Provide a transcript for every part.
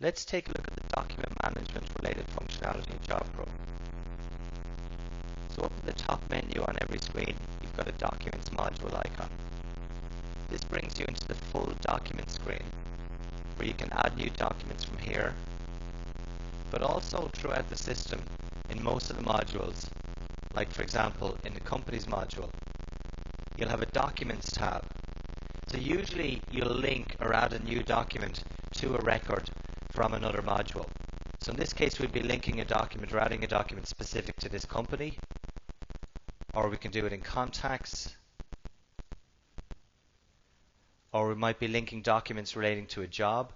Let's take a look at the document management related functionality in JobPro. So up in the top menu on every screen, you've got a Documents module icon. This brings you into the full document screen, where you can add new documents from here, but also throughout the system in most of the modules, like for example in the Companies module, you'll have a Documents tab. So usually you'll link or add a new document to a record from another module. So in this case we'd be linking a document or adding a document specific to this company, or we can do it in contacts, or we might be linking documents relating to a job,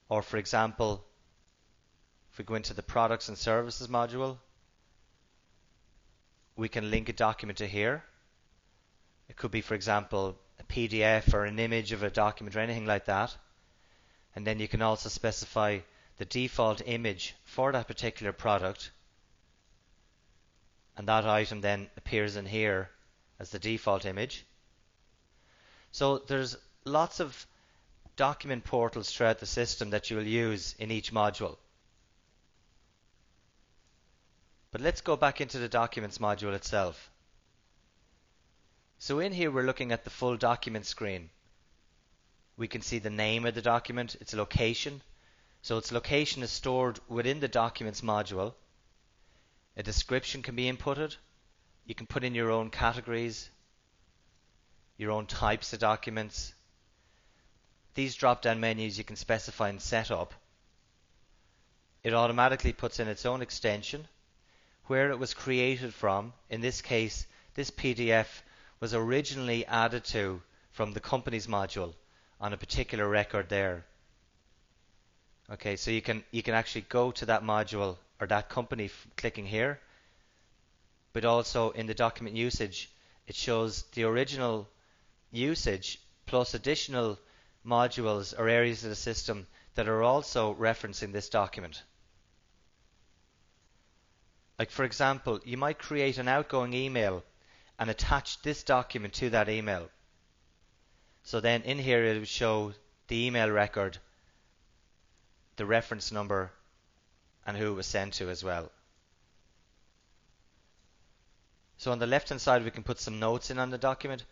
or for example if we go into the products and services module, we can link a document to here. It could be, for example, a PDF or an image of a document or anything like that. And then you can also specify the default image for that particular product, and that item then appears in here as the default image. So there's lots of document portals throughout the system that you will use in each module. But let's go back into the Documents module itself. So in here we're looking at the full document screen. We can see the name of the document, its location. So its location is stored within the Documents module. A description can be inputted. You can put in your own categories, your own types of documents. These drop-down menus you can specify and set up. It automatically puts in its own extension, where it was created from. In this case, this PDF was originally added to from the Companies module on a particular record there. Okay, so you can actually go to that module or that company clicking here, but also in the document usage it shows the original usage plus additional modules or areas of the system that are also referencing this document. Like for example, you might create an outgoing email and attach this document to that email. So then in here it will show the email record, the reference number, and who it was sent to as well. So on the left hand side we can put some notes in on the document,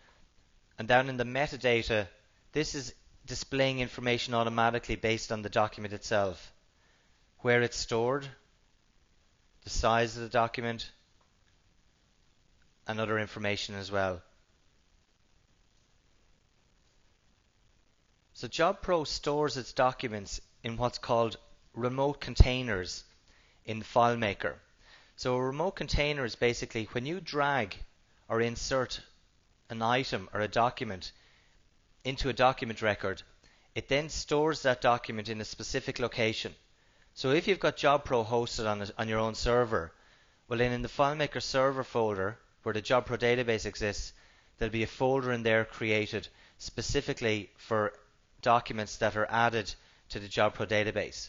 and down in the metadata this is displaying information automatically based on the document itself, where it's stored, the size of the document, and other information as well. So JobPro stores its documents in what's called remote containers in the FileMaker. So a remote container is basically when you drag or insert an item or a document into a document record, it then stores that document in a specific location. So if you've got JobPro hosted on your own server, well then in the FileMaker server folder where the JobPro database exists, there'll be a folder in there created specifically for documents that are added to the JobPro database.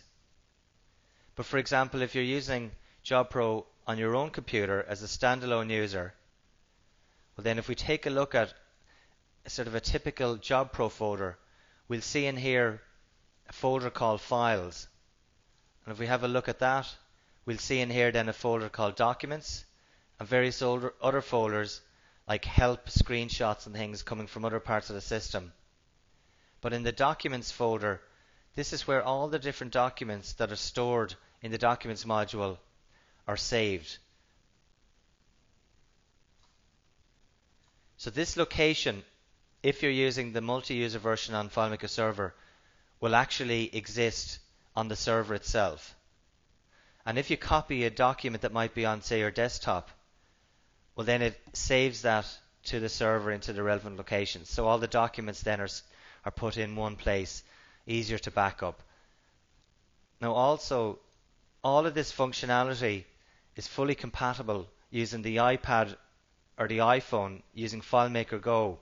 But for example, if you're using JobPro on your own computer as a standalone user, well then if we take a look at sort of a typical JobPro folder, we'll see in here a folder called Files. And if we have a look at that, we'll see in here then a folder called Documents and various other folders like Help, screenshots and things coming from other parts of the system. But in the Documents folder, this is where all the different documents that are stored in the Documents module are saved. So this location, if you're using the multi-user version on FileMaker server, will actually exist on the server itself. And if you copy a document that might be on, say, your desktop, well then it saves that to the server into the relevant location. So all the documents then are put in one place, easier to back up. Now also, all of this functionality is fully compatible using the iPad or the iPhone using FileMaker Go.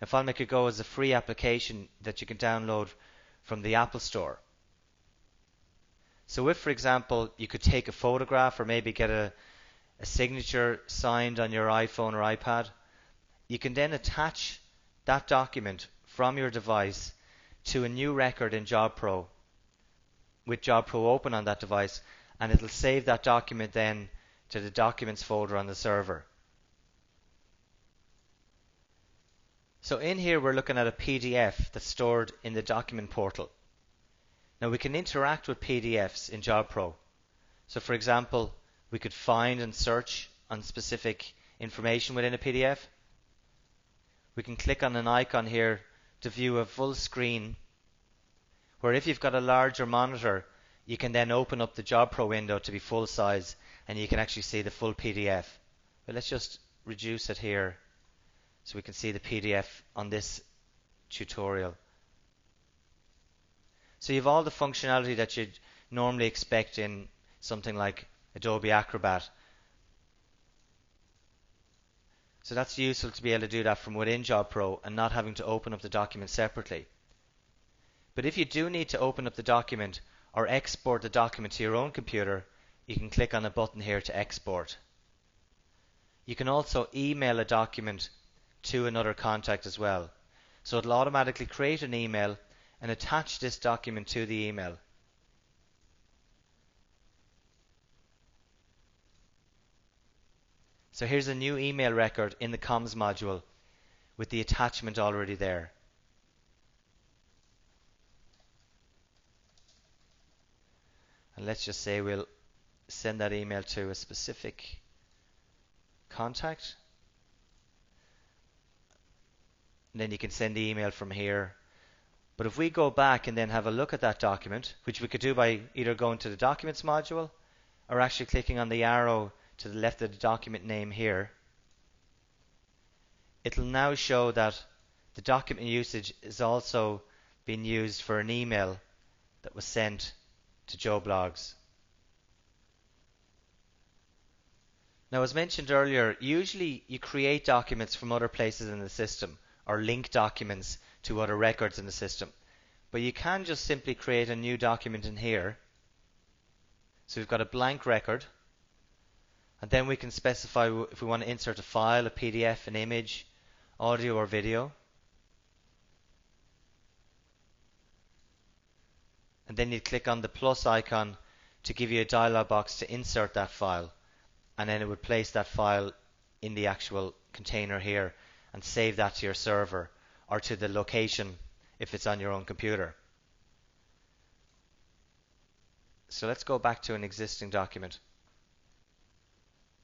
Now FileMaker Go is a free application that you can download from the Apple Store. So if, for example, you could take a photograph or maybe get a signature signed on your iPhone or iPad, you can then attach that document from your device to a new record in JobPro with JobPro open on that device, and it'll save that document then to the documents folder on the server. So in here we're looking at a PDF that's stored in the document portal. Now we can interact with PDFs in JobPro. So for example, we could find and search on specific information within a PDF. We can click on an icon here to view a full screen, where if you've got a larger monitor, you can then open up the JobPro window to be full size and you can actually see the full PDF. But let's just reduce it here so we can see the PDF on this tutorial. So you have all the functionality that you'd normally expect in something like Adobe Acrobat. So that's useful to be able to do that from within JobPro and not having to open up the document separately. But if you do need to open up the document or export the document to your own computer, you can click on a button here to export. You can also email a document to another contact as well. So it'll automatically create an email and attach this document to the email. So here's a new email record in the comms module with the attachment already there. And let's just say we'll send that email to a specific contact. And then you can send the email from here. But if we go back and then have a look at that document, which we could do by either going to the Documents module or actually clicking on the arrow to the left of the document name here, it'll now show that the document usage is also being used for an email that was sent to Joe Blogs. Now, as mentioned earlier, usually you create documents from other places in the system or link documents to other records in the system. But you can just simply create a new document in here. So we've got a blank record, and then we can specify if we want to insert a file, a PDF, an image, audio or video. And then you click on the plus icon to give you a dialog box to insert that file, and then it would place that file in the actual container here and save that to your server or to the location if it's on your own computer. So let's go back to an existing document.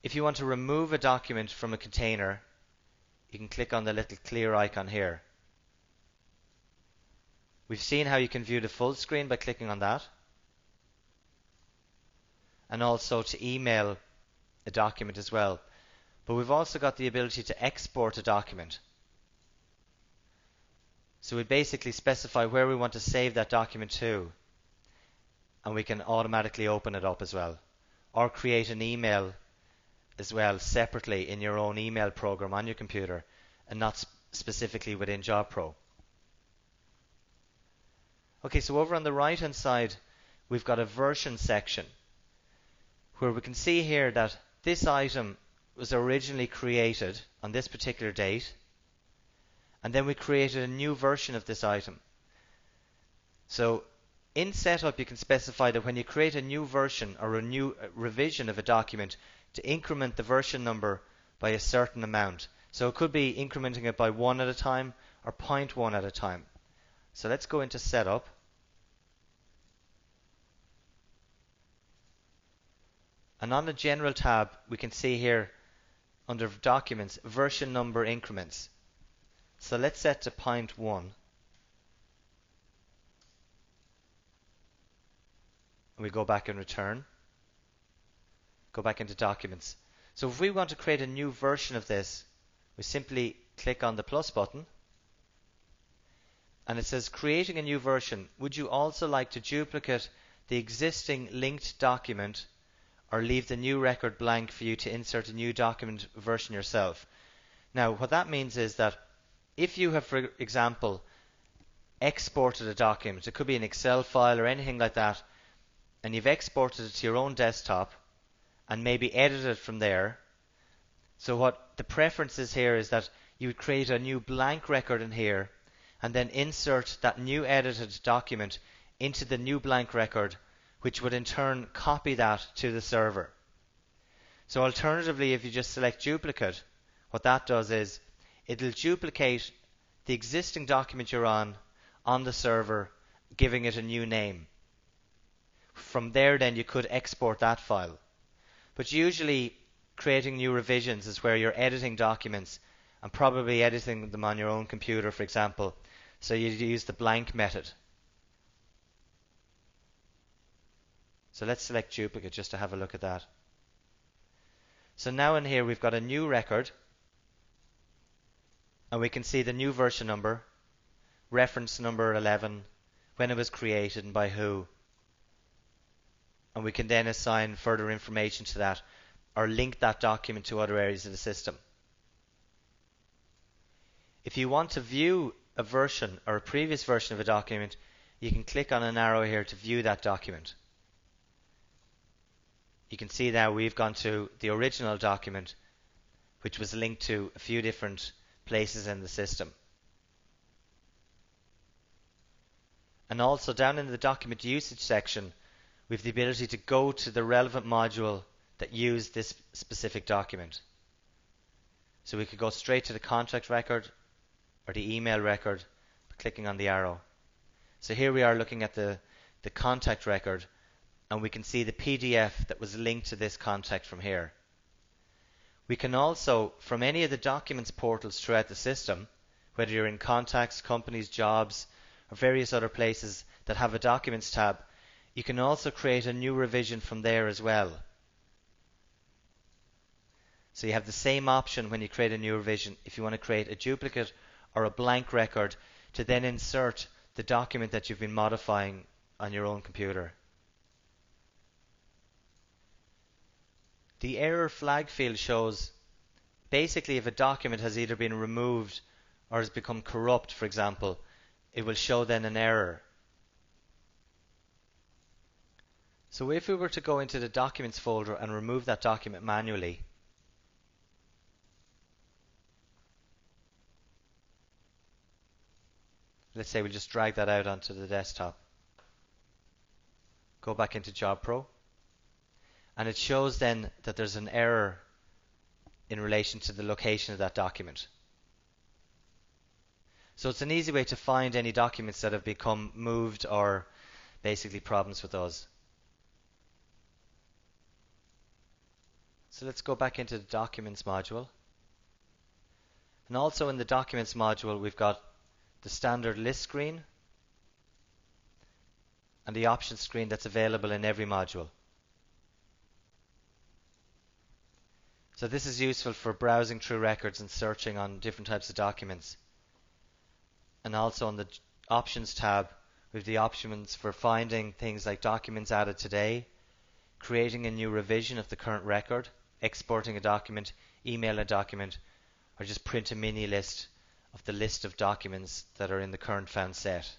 If you want to remove a document from a container, you can click on the little clear icon here. We've seen how you can view the full screen by clicking on that, and also to email a document as well. But we've also got the ability to export a document. So we basically specify where we want to save that document to, and we can automatically open it up as well, or create an email as well separately in your own email program on your computer and not specifically within JobPro. Okay, so over on the right hand side we've got a version section where we can see here that this item was originally created on this particular date, and then we created a new version of this item. So in setup you can specify that when you create a new version or a new revision of a document, to increment the version number by a certain amount. So it could be incrementing it by 1 at a time or 0.1 at a time. So let's go into setup. And on the general tab we can see here under documents version number increments. So let's set to 0.1. And we go back and return. Go back into documents. So if we want to create a new version of this, we simply click on the plus button, and it says creating a new version. Would you also like to duplicate the existing linked document or leave the new record blank for you to insert a new document version yourself? Now what that means is that if you have, for example, exported a document, it could be an Excel file or anything like that, and you've exported it to your own desktop and maybe edited it from there. So what the preference is here is that you would create a new blank record in here, and then insert that new edited document into the new blank record, which would in turn copy that to the server. So alternatively, if you just select duplicate, what that does is it'll duplicate the existing document you're on the server, giving it a new name. From there then you could export that file. But usually creating new revisions is where you're editing documents and probably editing them on your own computer, for example. So you use the blank method. So let's select duplicate just to have a look at that. So now in here we've got a new record, and we can see the new version number, reference number 11, when it was created and by who. And we can then assign further information to that or link that document to other areas of the system. If you want to view a version or a previous version of a document, you can click on an arrow here to view that document. You can see now we've gone to the original document, which was linked to a few different places in the system. And also down in the document usage section, we have the ability to go to the relevant module that used this specific document. So we could go straight to the contact record or the email record by clicking on the arrow. So here we are looking at the contact record, and we can see the PDF that was linked to this contact from here. We can also, from any of the documents portals throughout the system, whether you're in contacts, companies, jobs, or various other places that have a documents tab, you can also create a new revision from there as well. So you have the same option when you create a new revision if you want to create a duplicate or a blank record to then insert the document that you've been modifying on your own computer. The error flag field shows basically if a document has either been removed or has become corrupt, for example, it will show then an error. So if we were to go into the documents folder and remove that document manually, let's say we'll just drag that out onto the desktop, go back into JobPro, and it shows then that there's an error in relation to the location of that document. So it's an easy way to find any documents that have become moved or basically problems with those. So let's go back into the Documents module. And also in the Documents module we've got the standard list screen and the options screen that's available in every module. So this is useful for browsing through records and searching on different types of documents. And also on the Options tab, we have the options for finding things like documents added today, creating a new revision of the current record, exporting a document, email a document, or just print a mini list of the list of documents that are in the current found set.